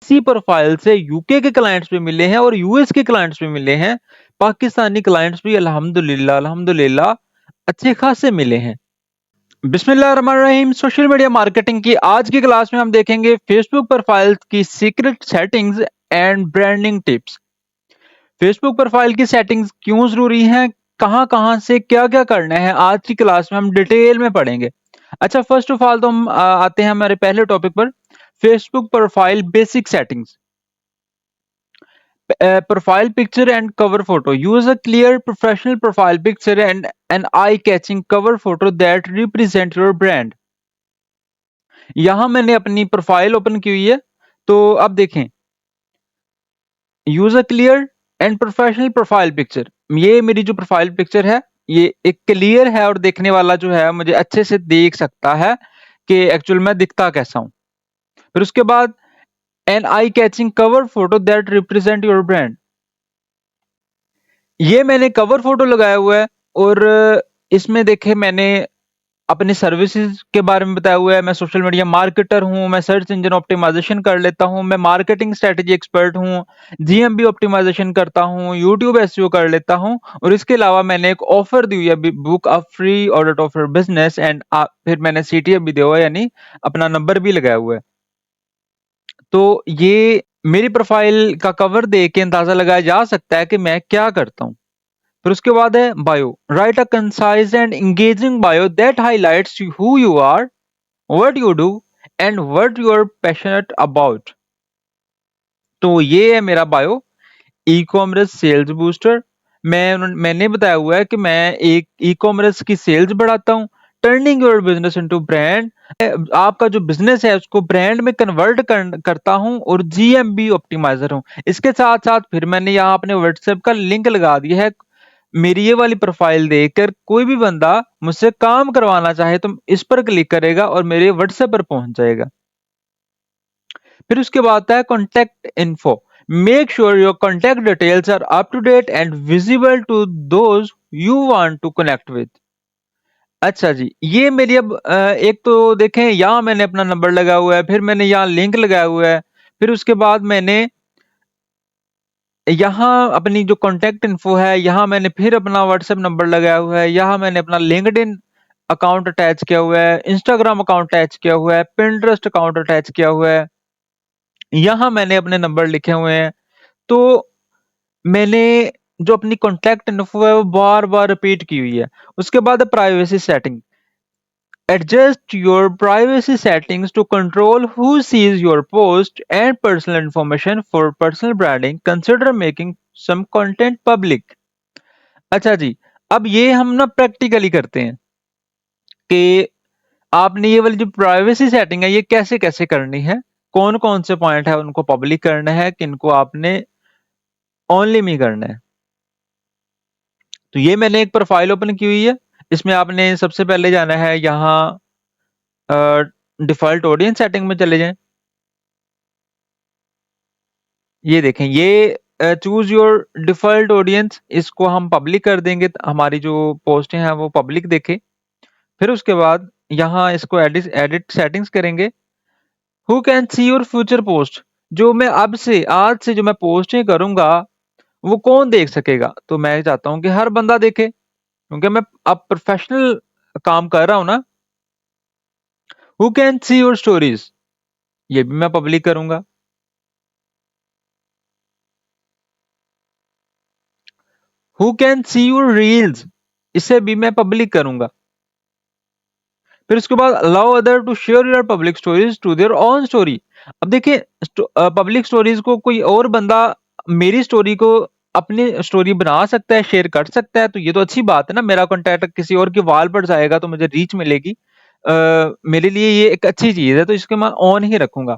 इसी प्रोफाइल से यूके के क्लाइंट्स भी मिले हैं और यूएस के क्लाइंट्स भी मिले हैं। पाकिस्तानी क्लाइंट्स भी अल्हम्दुलिल्लाह अल्हम्दुलिल्लाह अच्छे खासे मिले हैं। बिस्मिल्लाहिर्रहमानिर्रहीम। सोशल मीडिया मार्केटिंग की आज की क्लास में हम देखेंगे फेसबुक प्रोफाइल की secret settings and branding tips. Facebook profile की सेटिंग्स क्यों जरूरी हैं, कहां से क्या क्या करना है, आज की क्लास में हम डिटेल में पढ़ेंगे। अच्छा, फर्स्ट ऑफ ऑल तो हम आते हैं हमारे पहले टॉपिक पर, Facebook profile basic settings. Profile picture and cover photo. Use a clear professional profile picture and an eye-catching cover photo that represent your brand. यहां मैंने अपनी प्रोफाइल ओपन की हुई है, तो अब देखें, use a clear and professional profile picture. ये मेरी जो प्रोफाइल पिक्चर है, ये एक क्लियर है और देखने वाला जो है मुझे अच्छे से देख सकता है कि एक्चुअल में दिखता कैसा हूं। फिर उसके बाद an eye catching cover photo that represent your brand. ये मैंने कवर फोटो लगाया हुआ है और इसमें देखे मैंने अपनी सर्विसेज के बारे में बताया हुआ है। मैं सोशल मीडिया मार्केटर हूं, मैं सर्च इंजन ऑप्टिमाइजेशन कर लेता हूं, मैं मार्केटिंग स्ट्रेटजी एक्सपर्ट हूं, जीएमबी ऑप्टिमाइजेशन करता हूं, यूट्यूब एसईओ कर लेता हूं और इसके अलावा मैंने एक ऑफर दी हुई है, book a free audit offer business and फिर मैंने सीटीएफ भी दिया हुआ है, यानी अपना नंबर भी लगाया हुआ है। तो ये मेरी प्रोफाइल का कवर देख के अंदाजा लगाया जा सकता है कि मैं क्या करता हूं। फिर उसके बाद है bio. Write a concise and engaging bio that highlights who you are, what you do and what you are passionate about. तो ये है मेरा bio. E commerce sales booster. मैंने बताया हुआ है कि मैं एक ई कॉमर्स की सेल्स बढ़ाता हूँ। Turning your business into brand. आपका जो बिजनेस है उसको ब्रांड में कन्वर्ट करता हूँ और जीएमबी ऑप्टिमाइजर हूँ। इसके साथ साथ फिर मैंने यहाँ अपने व्हाट्सएप का लिंक लगा दिया है। मेरी ये वाली प्रोफाइल देखकर कोई भी बंदा मुझसे काम करवाना चाहे तो इस पर क्लिक करेगा और मेरे व्हाट्सएप पर पहुंच जाएगा। फिर उसके बाद आता है contact info. Make sure your contact details are up to date and visible to those you want to connect with. अच्छा जी, ये मेरी अब एक तो देखें, यहाँ मैंने अपना नंबर लगा हुआ है, फिर मैंने यहाँ लिंक लगाया हुआ है, फिर उसके बाद मैंने यहाँ अपनी जो कॉन्टैक्ट इन्फो है, यहाँ मैंने फिर अपना व्हाट्सएप नंबर लगाया हुआ है, यहाँ मैंने अपना लिंक्डइन अकाउंट अटैच किया हुआ है, इंस्टाग्राम अकाउंट अटैच किया हुआ है, पिंटरेस्ट अकाउंट अटैच किया हुआ है, यहाँ मैंने अपने नंबर लिखे हुए हैं। तो मैंने जो अपनी कॉन्टैक्ट इन्फो है वो बार बार रिपीट की हुई है। उसके बाद privacy setting. Adjust your privacy settings to control who sees your post and personal information for personal branding. Consider making some content public. अच्छा जी, अब ये हम ना प्रैक्टिकली करते हैं कि आपने ये वाली जो प्राइवेसी सेटिंग है ये कैसे कैसे करनी है, कौन कौन से पॉइंट है उनको पब्लिक करना है, किनको आपने ओनली मी करना है। तो ये मैंने एक प्रोफाइल ओपन की हुई है। इसमें आपने सबसे पहले जाना है यहाँ डिफॉल्ट ऑडियंस सेटिंग में चले जाएं। ये देखें, ये चूज योर डिफॉल्ट ऑडियंस, इसको हम पब्लिक कर देंगे, हमारी जो पोस्टें हैं वो पब्लिक देखे। फिर उसके बाद यहाँ इसको एडिट एडिट सेटिंग्स करेंगे। Who can see your future post. जो मैं अब से आज से जो मैं पोस्टें करूंगा वो कौन देख सकेगा, तो मैं चाहता हूं कि हर बंदा देखे, क्योंकि मैं अब प्रोफेशनल काम कर रहा हूं ना। Who can see your stories, ये भी मैं पब्लिक करूंगा। Who can see your reels, इसे भी मैं पब्लिक करूंगा। फिर उसके बाद allow other to share your public stories to their own story. अब देखिए, पब्लिक स्टोरीज को कोई और बंदा मेरी स्टोरी को अपनी स्टोरी बना सकता है, शेयर कर सकता है, तो ये तो अच्छी बात है ना। मेरा कॉन्टैक्ट किसी और की वॉल पर जाएगा तो मुझे रीच मिलेगी। मेरे लिए ये एक अच्छी चीज है, तो इसको मैं ऑन ही रखूंगा।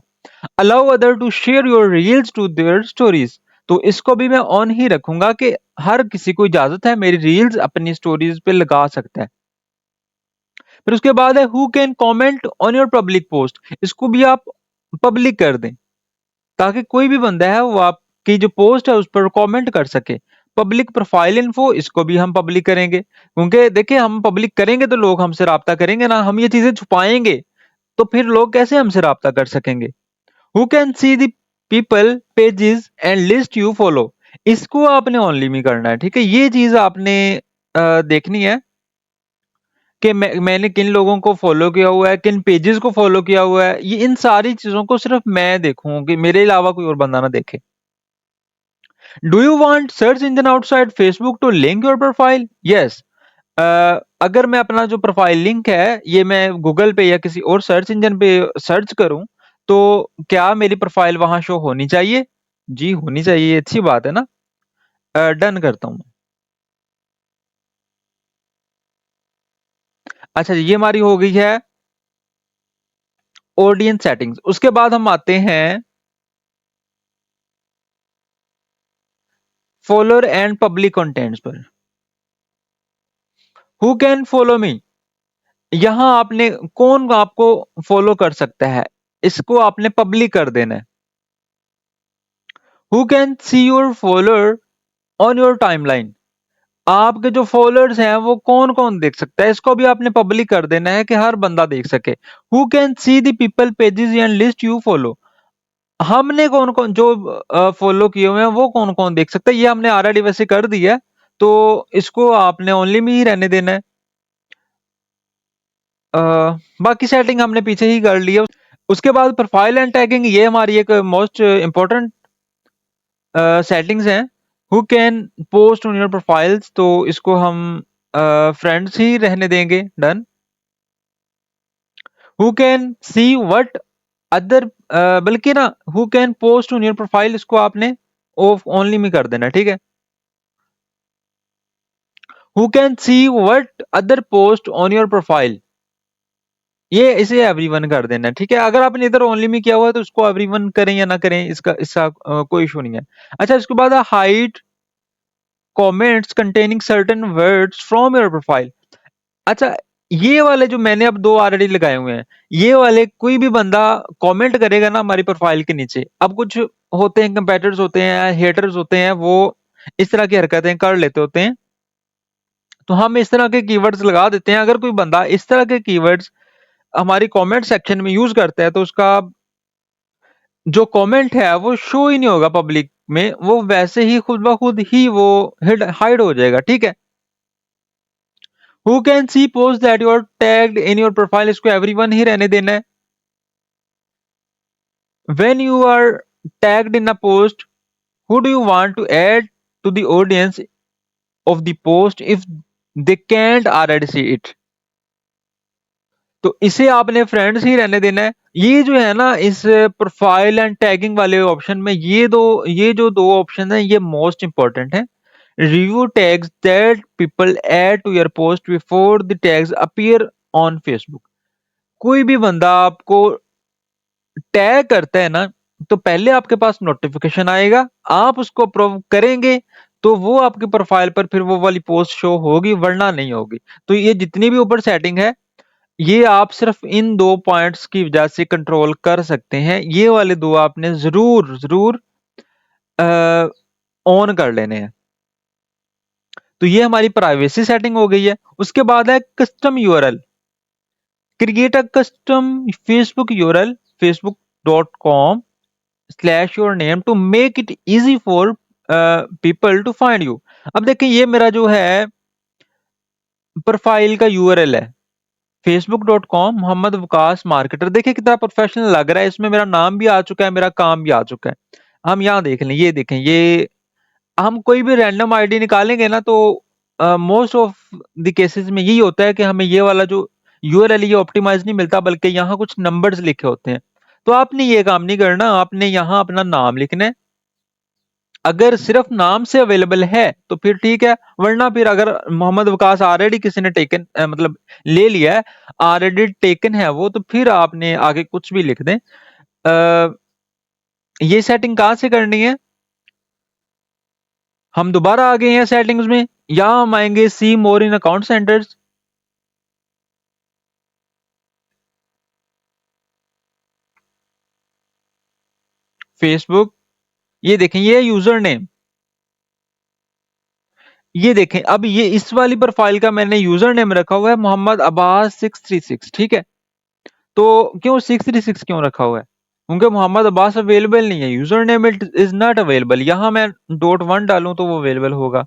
Allow other to share your reels to their stories, तो इसको भी मैं ऑन ही रखूंगा कि हर किसी को इजाजत है मेरी रील्स अपनी स्टोरीज पे लगा सकता है। फिर उसके बाद है who can comment on your public post, इसको भी आप पब्लिक कर दें ताकि कोई भी बंदा है वो आपकी जो पोस्ट है उस पर कमेंट कर सके। पब्लिक प्रोफाइल इन्फो, इसको भी हम पब्लिक करेंगे, क्योंकि देखिए हम पब्लिक करेंगे तो लोग हमसे राब्ता करेंगे ना। हम ये चीजें छुपाएंगे तो फिर लोग कैसे हमसे राब्ता कर सकेंगे। Who can see the people pages and list you follow, इसको आपने ओनली में करना है, ठीक है। ये चीज आपने देखनी है कि मैंने किन लोगों को फॉलो किया हुआ है, किन पेजेस को फॉलो किया हुआ है, ये इन सारी चीजों को सिर्फ मैं देखूं कि मेरे अलावा कोई और बंदा ना देखे। Do you want search engine outside Facebook to link your profile? Yes. अगर मैं अपना जो प्रोफाइल लिंक है ये मैं गूगल पे या किसी और सर्च इंजन पे सर्च करूं, तो क्या मेरी प्रोफाइल वहां शो होनी चाहिए? जी होनी चाहिए, अच्छी बात है ना। डन करता हूं। अच्छा जी, ये हमारी हो गई है ऑडियंस सेटिंग्स। उसके बाद हम आते हैं फॉलोअर एंड पब्लिक कंटेंट्स पर। हु कैन फॉलो मी, यहां आपने कौन आपको फॉलो कर सकता है, इसको आपने पब्लिक कर देना है। Who can see your follower on your timeline, आपके जो फॉलोअर्स हैं वो कौन कौन देख सकता है, इसको भी आपने पब्लिक कर देना है कि हर बंदा देख सके। Who can see the people pages and list you follow, हमने कौन कौन जो फॉलो किए हुए हैं वो कौन कौन देख सकता है, ये हमने ऑलरेडी वैसे कर दिया है, तो इसको आपने ओनली में ही रहने देना है। अ, बाकी सेटिंग हमने पीछे ही कर लिया। उसके बाद प्रोफाइल एंड टैगिंग, ये हमारी एक मोस्ट इंपॉर्टेंट सेटिंग्स हैं। Who can post on your profiles, तो इसको हम फ्रेंड्स ही रहने देंगे, done. Who can see what other, बल्कि ना who can post on your profile इसको आपने ऑफ ओनली में कर देना, ठीक है। Who can see what other post on your profile, ये इसे एवरीवन कर देना, ठीक है। अगर आपने इधर ओनली में किया हुआ है तो उसको एवरीवन करें या ना करें, इसका कोई इशू नहीं है। अच्छा, इसके बाद hide comments containing certain words from your profile. अच्छा, ये वाले जो मैंने अब दो ऑलरेडी लगाए हुए हैं, ये वाले कोई भी बंदा कमेंट करेगा ना हमारी प्रोफाइल के नीचे, अब कुछ होते हैं कंपेटर्स होते हैं, हेटर्स होते हैं, वो इस तरह की हरकतें कर लेते होते हैं, तो हम इस तरह के कीवर्ड्स लगा देते हैं। अगर कोई बंदा इस तरह के कीवर्ड्स हमारी कमेंट सेक्शन में यूज करता है तो उसका जो कमेंट है वो शो ही नहीं होगा पब्लिक में, वो वैसे ही खुद ब खुद ही वो हाइड हो जाएगा, ठीक है। Who can see post that you are tagged in your profile, इसको एवरीवन ही रहने देना है। When you are tagged in a post, who do you want to add to the audience of the post if they can't already see it, तो इसे आपने friends ही रहने देना है। ये जो है ना इस प्रोफाइल एंड टैगिंग वाले ऑप्शन में, ये जो दो ऑप्शन है ये मोस्ट इंपॉर्टेंट है। Review tags that people add to your post before the tags appear on Facebook, कोई भी बंदा आपको टैग करता है ना, तो पहले आपके पास नोटिफिकेशन आएगा, आप उसको अप्रूव करेंगे तो वो आपके प्रोफाइल पर फिर वो वाली पोस्ट शो होगी, वरना नहीं होगी। तो ये जितनी भी ऊपर सेटिंग है, ये आप सिर्फ इन दो पॉइंट्स की वजह से कंट्रोल कर सकते हैं। ये वाले दो आपने जरूर जरूर ऑन कर लेने हैं। तो ये हमारी प्राइवेसी सेटिंग हो गई है। उसके बाद है custom URL. Create a custom Facebook URL facebook.com/your name to make it easy for people to find you। अब देखिए ये मेरा जो है प्रोफाइल का यूआरएल है facebook.com मोहम्मद वकास मार्केटर। देखिए कितना प्रोफेशनल लग रहा है, इसमें मेरा नाम भी आ चुका है, मेरा काम भी आ चुका है। हम यहाँ देख लें, ये देखें, ये हम कोई भी रैंडम आईडी निकालेंगे ना तो मोस्ट ऑफ द केसेस में यही होता है कि हमें ये वाला जो यूआरएल ये ऑप्टिमाइज नहीं मिलता, बल्कि यहाँ कुछ नंबर्स लिखे होते हैं। तो आपने ये काम नहीं करना, आपने यहाँ अपना नाम लिखना है। अगर सिर्फ नाम से अवेलेबल है तो फिर ठीक है, वरना फिर अगर मोहम्मद वकास ऑलरेडी किसी ने टेकन मतलब ले लिया है, ऑलरेडी टेकन है वो, तो फिर आपने आगे कुछ भी लिख दें। ये सेटिंग कहाँ से करनी है, हम दोबारा आ गए हैं सेटिंग्स में, यहां हम आएंगे सी मोर इन अकाउंट सेंटर्स। फेसबुक, ये देखें ये यूजर नेम, ये देखें अब ये इस वाली प्रोफाइल का मैंने यूजर नेम रखा हुआ है मोहम्मद अब्बास 636, ठीक है। तो क्यों 636 क्यों रखा हुआ है, क्योंकि मोहम्मद अब्बास अवेलेबल नहीं है, user name it is not available. यहाँ मैं .1 डालूं तो वो अवेलेबल होगा,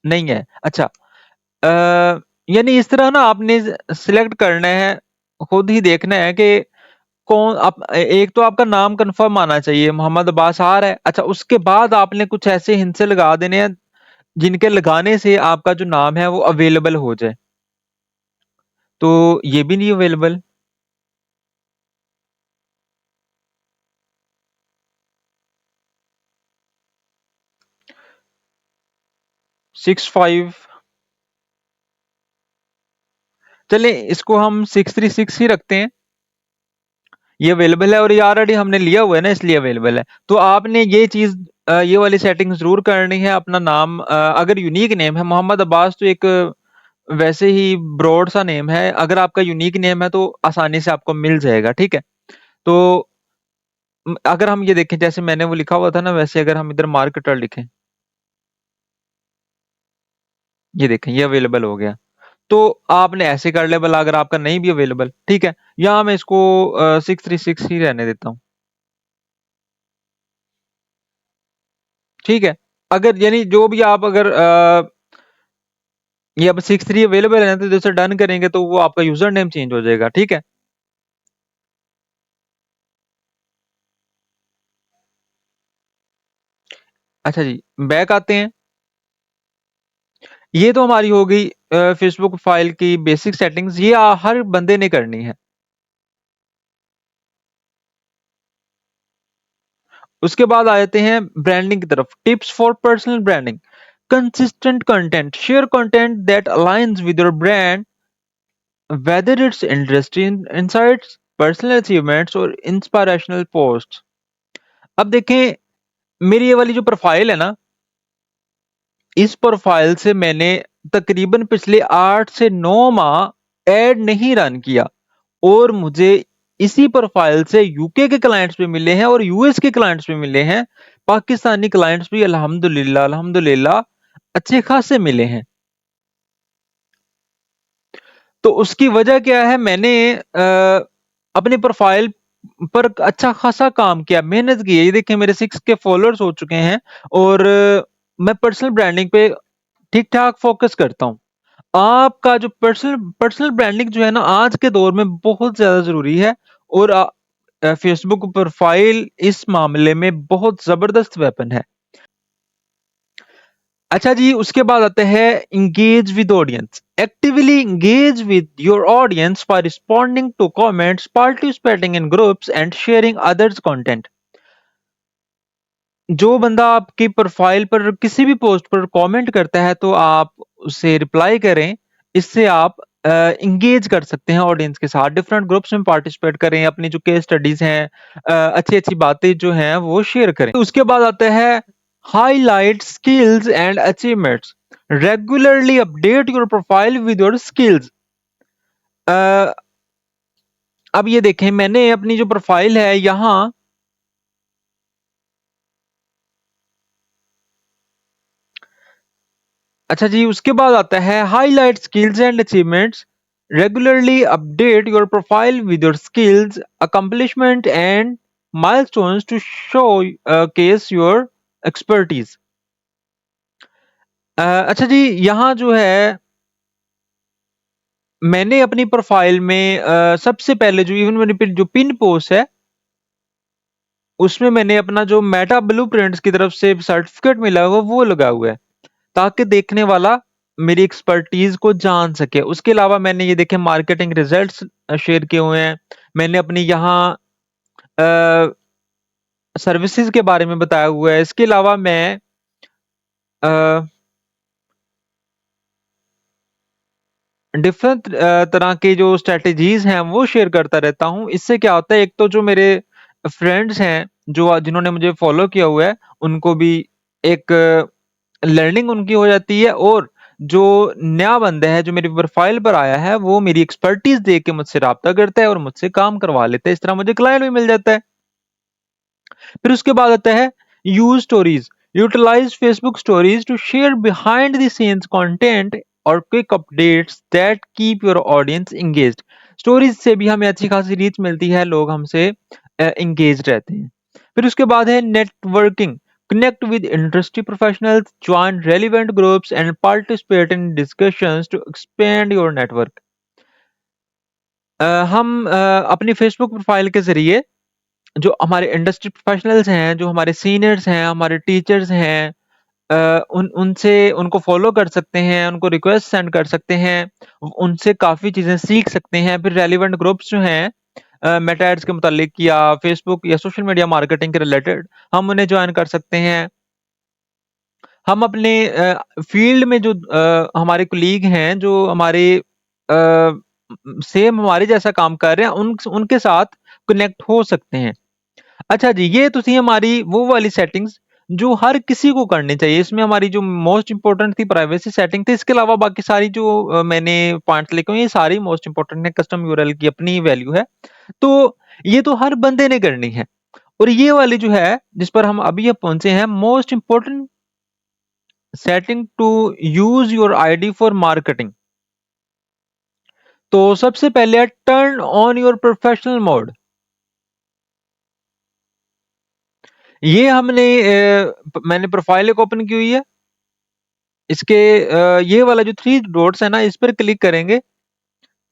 नहीं है। अच्छा, यानी इस तरह ना आपने सिलेक्ट करना है, खुद ही देखना है कि कौन आप, एक तो आपका नाम कंफर्म आना चाहिए, मोहम्मद अब्बास आ रहा है। अच्छा, उसके बाद आपने कुछ ऐसे हिंसे लगा देने हैं जिनके लगाने से आपका जो नाम है वो अवेलेबल हो जाए। तो ये भी नहीं अवेलेबल। 65, चले इसको हम 636 ही रखते हैं। ये अवेलेबल है और ये ऑलरेडी हमने लिया हुआ है ना, इसलिए अवेलेबल है। तो आपने ये चीज, ये वाली सेटिंग जरूर करनी है। अपना नाम, अगर यूनिक नेम है मोहम्मद अब्बास, तो एक वैसे ही ब्रॉड सा नेम है। अगर आपका यूनिक नेम है तो आसानी से आपको मिल जाएगा, ठीक है। तो अगर हम ये देखें, जैसे मैंने वो लिखा हुआ था ना, वैसे अगर हम इधर मार्केटर लिखें, ये देखें ये अवेलेबल हो गया। तो आपने ऐसे कर लेबल, अगर आपका नहीं भी अवेलेबल, ठीक है। यहाँ मैं इसको 636 ही रहने देता हूँ, ठीक है। अगर यानी जो भी आप, अगर ये अब 63 अवेलेबल है तो जैसे डन करेंगे तो वो आपका यूजर नेम चेंज हो जाएगा, ठीक है। अच्छा जी, बैक आते हैं। ये तो हमारी हो गई फेसबुक फाइल की बेसिक सेटिंग्स, ये हर बंदे ने करनी है। उसके बाद आ जाते हैं ब्रांडिंग की तरफ। Tips for personal branding: consistent content, share content that aligns with your brand, whether it's industry insights, personal achievements और इंस्पिरेशनल पोस्ट। अब देखें, मेरी ये वाली जो प्रोफाइल है ना, इस प्रोफाइल से मैंने तकरीबन पिछले 8 से 9 माह एड नहीं रन किया, और मुझे इसी प्रोफाइल से यूके के क्लाइंट्स भी मिले हैं और यूएस के क्लाइंट्स भी मिले हैं। पाकिस्तानी क्लाइंट्स भी अल्हम्दुलिल्लाह अल्हम्दुलिल्लाह अच्छे खासे मिले हैं। तो उसकी वजह क्या है, मैंने अपने प्रोफाइल पर अच्छा खासा काम किया, मेहनत की है। ये देखिए मेरे 6 के फॉलोअर्स हो चुके हैं, और मैं पर्सनल ब्रांडिंग पे ठीक ठाक फोकस करता हूँ। आपका जो पर्सनल पर्सनल ब्रांडिंग जो है ना, आज के दौर में बहुत ज्यादा जरूरी है। और फेसबुक प्रोफाइल इस मामले में बहुत जबरदस्त वेपन है। अच्छा जी, उसके बाद आते हैं engage with audience. Actively engage with your audience by responding to comments, participating in groups and sharing others content. जो बंदा आपकी प्रोफाइल पर किसी भी पोस्ट पर कमेंट करता है तो आप उसे रिप्लाई करें। इससे आप इंगेज कर सकते हैं ऑडियंस के साथ। डिफरेंट ग्रुप्स में पार्टिसिपेट करें, अपनी जो केस स्टडीज हैं, अच्छी अच्छी बातें जो हैं वो शेयर करें। उसके बाद आता है highlight skills and achievements. Regularly update your profile with your skills. अब ये देखें, मैंने अपनी जो प्रोफाइल है यहाँ, अच्छा जी, उसके बाद आता है highlight skills and achievements. Regularly update your profile with your skills, accomplishment and milestones to showcase your expertise. अच्छा जी, यहाँ जो है मैंने अपनी प्रोफाइल में सबसे पहले जो इवन मैंने जो पिन पोस्ट है उसमें मैंने अपना जो मेटा ब्लूप्रिंट्स की तरफ से सर्टिफिकेट मिला हुआ वो लगा हुआ है, ताकि देखने वाला मेरी एक्सपर्टीज को जान सके। उसके अलावा मैंने ये देखे मार्केटिंग रिजल्ट्स शेयर किए हुए हैं। मैंने अपनी यहाँ सर्विसेज के बारे में बताया हुआ है। इसके अलावा मैं डिफरेंट तरह के जो स्ट्रेटजीज हैं वो शेयर करता रहता हूँ। इससे क्या होता है, एक तो जो मेरे फ्रेंड्स हैं जो जिन्होंने मुझे फॉलो किया हुआ है, उनको भी एक लर्निंग उनकी हो जाती है, और जो नया बंदा है जो मेरी प्रोफाइल पर आया है वो मेरी एक्सपर्टीज देख के मुझसे राब्ता करता है और मुझसे काम करवा लेता है। इस तरह मुझे क्लाइंट भी मिल जाता है। फिर उसके बाद आता है use stories. Utilize Facebook stories to share behind the scenes content और quick updates that keep your audience engaged. Stories से भी हमें अच्छी खासी रीच मिलती है, लोग हमसे एंगेज रहते हैं। फिर उसके बाद है networking, connect with industry professionals, join relevant groups and participate in discussions to expand your network। हम अपनी फेसबुक प्रोफाइल के जरिए जो हमारे इंडस्ट्री प्रोफेशनल्स हैं, जो हमारे सीनियर्स हैं, हमारे टीचर्स हैं, उन उनसे उनको फॉलो कर सकते हैं, उनको रिक्वेस्ट सेंड कर सकते हैं, उनसे काफ़ी चीज़ें सीख सकते हैं। फिर रेलेवेंट ग्रुप्स जो हैं मेटा एड्स के मुतालिक या फेसबुक या सोशल मीडिया मार्केटिंग के रिलेटेड, हम उन्हें जॉइन कर सकते हैं। हम अपने फील्ड में जो हमारे कोलीग हैं, जो हमारे सेम हमारे जैसा काम कर रहे हैं, उनके साथ कनेक्ट हो सकते हैं। अच्छा जी, ये तो थी हमारी वो वाली सेटिंग्स जो हर किसी को करनी चाहिए। इसमें हमारी जो मोस्ट इंपॉर्टेंट थी प्राइवेसी सेटिंग थी। इसके अलावा बाकी सारी जो मैंने पॉइंट्स लिखे हुए हैं, ये सारी मोस्ट इंपॉर्टेंट है। कस्टम यूआरएल की अपनी वैल्यू है, तो ये तो हर बंदे ने करनी है। और ये वाली जो है जिस पर हम अभी अब पहुंचे हैं, most important setting to use your ID for marketing. तो सबसे पहले है turn on your professional mode. ये मैंने प्रोफाइल एक ओपन की हुई है। इसके ये वाला जो थ्री डॉट्स है ना, इस पर क्लिक करेंगे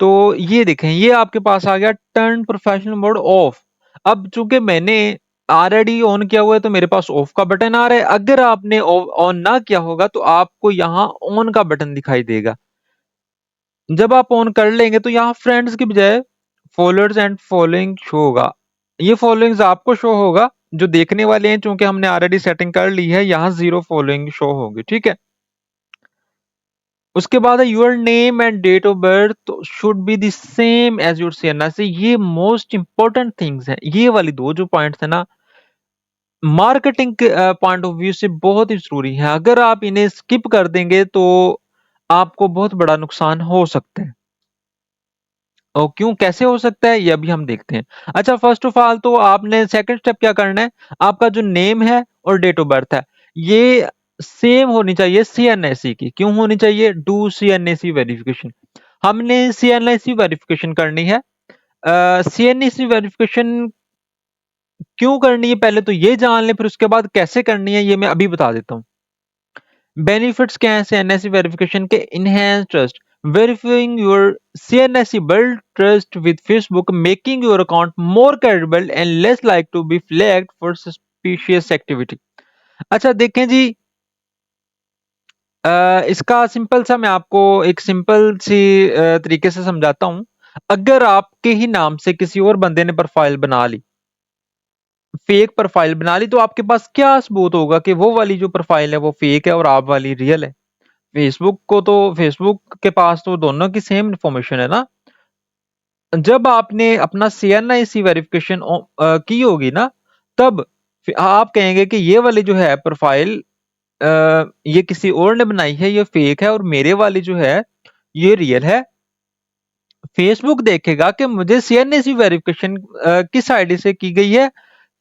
तो ये देखें, ये आपके पास आ गया टर्न प्रोफेशनल मोड ऑफ। अब चूंकि मैंने ऑलरेडी ऑन किया हुआ है तो मेरे पास ऑफ का बटन आ रहा है। अगर आपने ऑन ना किया होगा तो आपको यहाँ ऑन का बटन दिखाई देगा। जब आप ऑन कर लेंगे तो यहाँ फ्रेंड्स की बजाय फॉलोअर्स एंड फॉलोइंग शो होगा। ये फॉलोइंग्स आपको शो होगा, जो देखने वाले हैं चूंकि हमने ऑलरेडी सेटिंग कर ली है, यहाँ 0 फॉलोइंग शो होगी। ठीक है। उसके बाद है your name and date of birth should be the same as your CNIC. ये मोस्ट इंपॉर्टेंट थिंग्स हैं। ये वाली दो जो पॉइंट्स है ना, मार्केटिंग के पॉइंट ऑफ व्यू से बहुत ही जरूरी है। अगर आप इन्हें स्किप कर देंगे तो आपको बहुत बड़ा नुकसान हो सकता है। और क्यों, कैसे हो सकता है, ये अभी हम देखते हैं। अच्छा, फर्स्ट ऑफ ऑल तो आपने सेकंड स्टेप क्या करना है, आपका जो नेम है और डेट ऑफ बर्थ है, ये सेम होनी चाहिए सीएनआईसी की। क्यों होनी चाहिए, डू सीएनआईसी वेरिफिकेशन। हमने सीएनआईसी वेरिफिकेशन करनी है। सीएनआईसी वेरिफिकेशन क्यों करनी है, पहले तो ये जान लें, फिर उसके बाद कैसे करनी है ये मैं अभी बता देता हूँ। बेनिफिट्स क्या है सीएनआईसी वेरिफिकेशन के, enhance trust, verifying your CNSC build trust with Facebook, making your account more credible and less like to be flagged for suspicious activity। अच्छा देखें जी, इसका सिंपल सा मैं आपको एक सिंपल सी तरीके से समझाता हूं। अगर आपके ही नाम से किसी और बंदे ने प्रोफाइल बना ली, फेक प्रोफाइल बना ली, तो आपके पास क्या सबूत होगा कि वो वाली जो प्रोफाइल है वो फेक है और आप वाली रियल है। फेसबुक के पास तो दोनों की सेम इंफॉर्मेशन है ना। जब आपने अपना सीएनआईसी वेरिफिकेशन की होगी ना, तब आप कहेंगे कि ये वाली जो है प्रोफाइल ये किसी और ने बनाई है, ये फेक है, और मेरे वाली जो है ये रियल है। फेसबुक देखेगा कि मुझे सीएनआईसी वेरिफिकेशन किस आईडी से की गई है,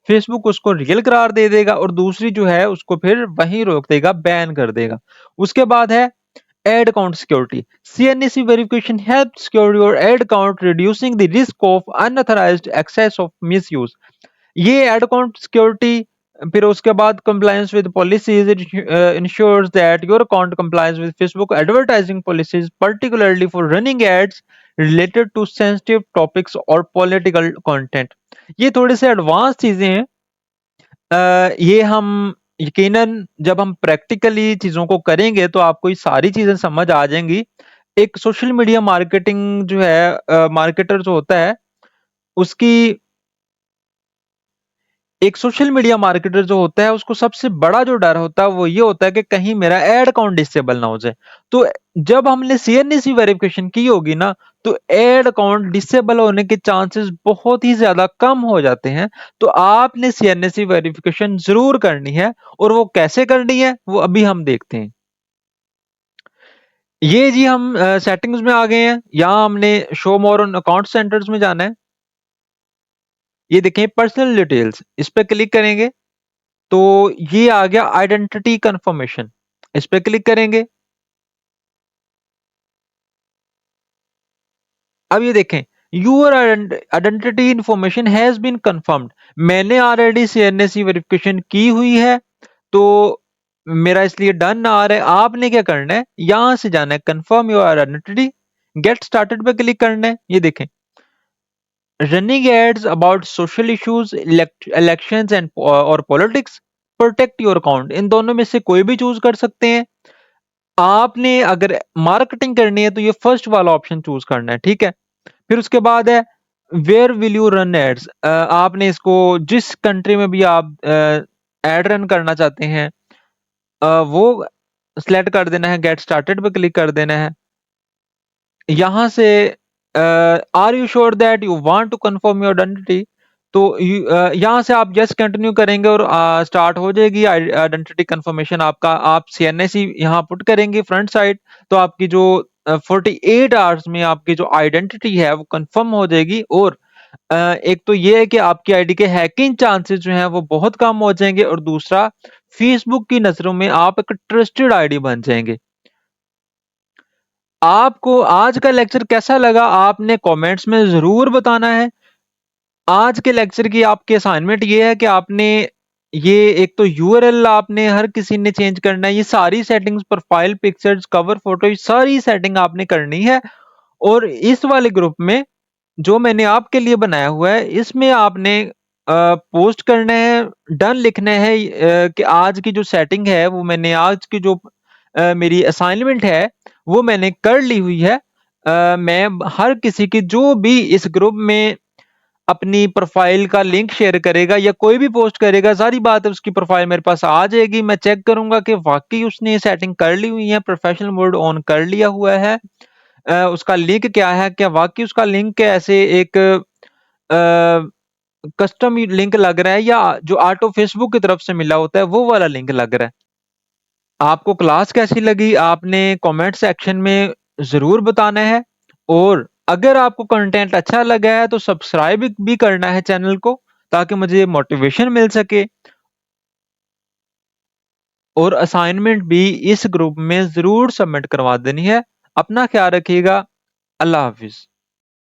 फेसबुक उसको रियल करार दे देगा और दूसरी जो है उसको फिर वहीं रोक देगा, बैन कर देगा। उसके बाद है ad account security। CNAC verification helps secure your ad account, reducing the risk of unauthorized access of misuse। ये ad account security, फिर उसके बाद compliance with policies, it ensures that your account complies with Facebook advertising policies, particularly for running ads related to sensitive topics or political content। ये थोड़े से advance चीजें हैं। ये हम यकीनन जब हम प्रैक्टिकली चीज़ों को करेंगे तो आपको ये सारी चीज़ें समझ आ जाएँगी। एक सोशल मीडिया मार्केटिंग जो है मार्केटर जो होता है, उसकी एक सोशल मीडिया मार्केटर जो होता है उसको सबसे बड़ा जो डर होता है वो ये होता है कि कहीं मेरा एड अकाउंट डिसेबल ना हो जाए। तो जब हमने सीएनएसी वेरिफिकेशन की होगी ना, तो एड अकाउंट डिसेबल होने के चांसेस बहुत ही ज्यादा कम हो जाते हैं। तो आपने सीएनएसी वेरिफिकेशन जरूर करनी है, और वो कैसे करनी है वो अभी हम देखते हैं। ये जी हम सेटिंग्स में आ गए हैं। यहाँ हमने show more on account centres में जाना है। ये देखें पर्सनल डिटेल्स, इस पे क्लिक करेंगे तो ये आ गया आइडेंटिटी कंफर्मेशन। इस पे क्लिक करेंगे। अब ये देखें, your identity information has been confirmed. मैंने ऑलरेडी सीएनएसी वेरिफिकेशन की हुई है, तो मेरा इसलिए डन आ रहा है। आपने क्या करना है, यहां से जाना है confirm your identity, get started पे क्लिक करना है। ये देखें, running ads about social issues, elections and और पॉलिटिक्स, प्रोटेक्ट योर अकाउंट, इन दोनों में से कोई भी चूज कर सकते हैं। आपने अगर मार्केटिंग करनी है तो ये फर्स्ट वाला ऑप्शन चूज करना है, ठीक है। फिर उसके बाद है where will you run ads. आपने इसको जिस कंट्री में भी आप एड रन करना चाहते हैं वो सिलेक्ट कर देना है, गेट स्टार्टेड पे क्लिक कर देना है। यहाँ से are you sure that you want to confirm your identity, तो यहाँ से आप जस्ट कंटिन्यू करेंगे और स्टार्ट हो जाएगी आइडेंटिटी कंफर्मेशन आपका। आप सीएनएसी यहाँ पुट करेंगे फ्रंट साइड, तो आपकी जो 48 आवर्स में आपकी जो आइडेंटिटी है वो कंफर्म हो जाएगी। और एक तो ये है कि आपकी आईडी के हैकिंग चांसेस जो हैं वो बहुत कम हो जाएंगे, और दूसरा फेसबुक की नजरों में आप एक ट्रस्टेड आईडी बन जाएंगे। आपको आज का लेक्चर कैसा लगा आपने कमेंट्स में जरूर बताना है। आज के लेक्चर की आपकी असाइनमेंट ये है कि आपने ये एक तो यूआरएल आपने हर किसी ने चेंज करना है, ये सारी settings, profile pictures, cover photo, ये सारी सेटिंग आपने करनी है। और इस वाले ग्रुप में जो मैंने आपके लिए बनाया हुआ है इसमें आपने पोस्ट करना है, डन लिखना है कि आज की जो सेटिंग है वो मैंने आज की जो मेरी असाइनमेंट है वो मैंने कर ली हुई है। मैं हर किसी की जो भी इस ग्रुप में अपनी प्रोफाइल का लिंक शेयर करेगा या कोई भी पोस्ट करेगा, सारी बात है उसकी प्रोफाइल मेरे पास आ जाएगी। मैं चेक करूंगा कि वाकई उसने ये सेटिंग कर ली हुई है, प्रोफेशनल मोड ऑन कर लिया हुआ है, उसका लिंक क्या है, क्या वाकई उसका लिंक ऐसे एक कस्टम लिंक लग रहा है या जो ऑटो फेसबुक की तरफ से मिला होता है वो वाला लिंक लग रहा है। आपको क्लास कैसी लगी आपने कमेंट सेक्शन में जरूर बताना है, और अगर आपको कंटेंट अच्छा लगा है तो सब्सक्राइब भी करना है चैनल को, ताकि मुझे मोटिवेशन मिल सके। और असाइनमेंट भी इस ग्रुप में जरूर सबमिट करवा देनी है। अपना ख्याल रखिएगा। अल्लाह हाफिज।